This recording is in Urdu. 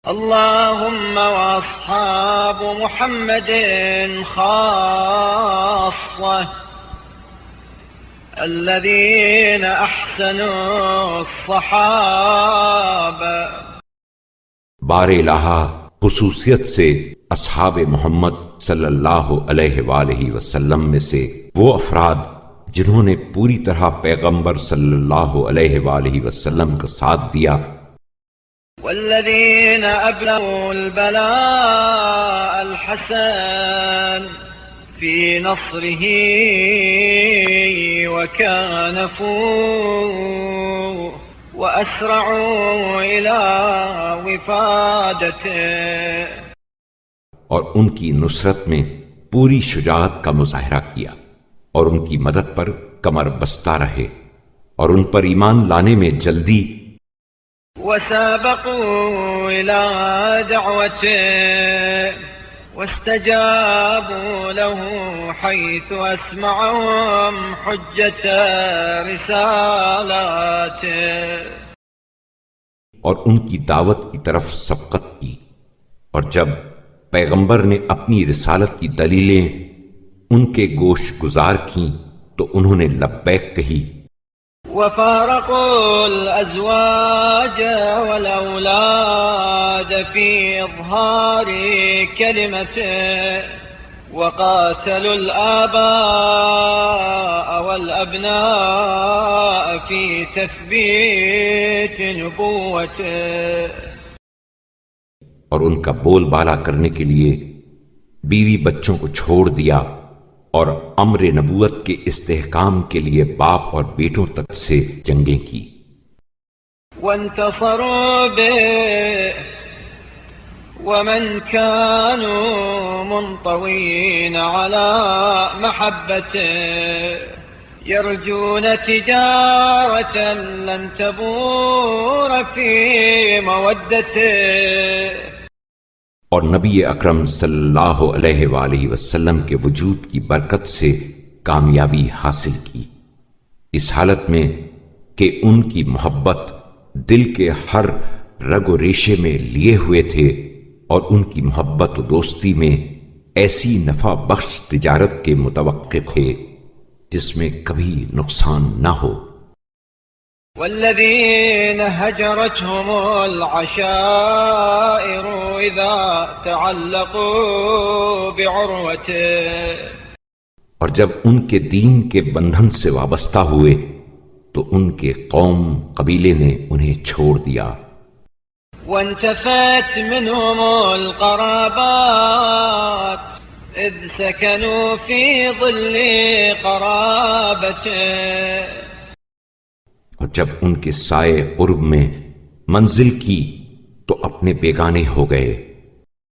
اللهم وأصحاب محمد خاصة الذين أحسنوا الصحابة. بار الہ خصوصیت سے اصحاب محمد صلی اللہ علیہ وآلہ وسلم میں سے وہ افراد جنہوں نے پوری طرح پیغمبر صلی اللہ علیہ وآلہ وسلم کا ساتھ دیا، والذين أبلغوا البلاء الحسن في نصره وكانفوا وأسرعوا إلى وفادته، اور ان کی نصرت میں پوری شجاعت کا مظاہرہ کیا اور ان کی مدد پر کمر بستہ رہے اور ان پر ایمان لانے میں جلدی، وسابقوا إلى دعوته واستجابوا له حيث أسمعهم حجة رسالاته، اور ان کی دعوت کی طرف سبقت کی، اور جب پیغمبر نے اپنی رسالت کی دلیلیں ان کے گوش گزار کیں تو انہوں نے لبیک کہی، وفارقوا الأزواج والأولاد في إظهار كلمته وقاتلوا الآباء والأبناء في تثبيت نبوته، اور ان کا بول بالا کرنے کے لیے بیوی بچوں کو چھوڑ دیا اور امر نبوت کے استحکام کے لیے باپ اور بیٹوں تک سے جنگیں کی، وانتصروا به ومن كانوا منطوين على محبته يرجون تجارة لن تبور في مودته، اور نبی اکرم صلی اللہ علیہ وآلہ وسلم کے وجود کی برکت سے کامیابی حاصل کی، اس حالت میں کہ ان کی محبت دل کے ہر رگ و ریشے میں لیے ہوئے تھے، اور ان کی محبت و دوستی میں ایسی نفع بخش تجارت کے متوقع تھے جس میں کبھی نقصان نہ ہو۔ والذين هجرتهم العشائر إذا تعلقوا بعروته، اور جب ان کے دین کے بندھن سے وابستہ ہوئے تو ان کے قوم قبیلے نے انہیں چھوڑ دیا، وانتفت منهم القرابات إذ سكنوا في ظل قرابته، اور جب ان کے سائے قرب میں منزل کی تو اپنے بیگانے ہو گئے۔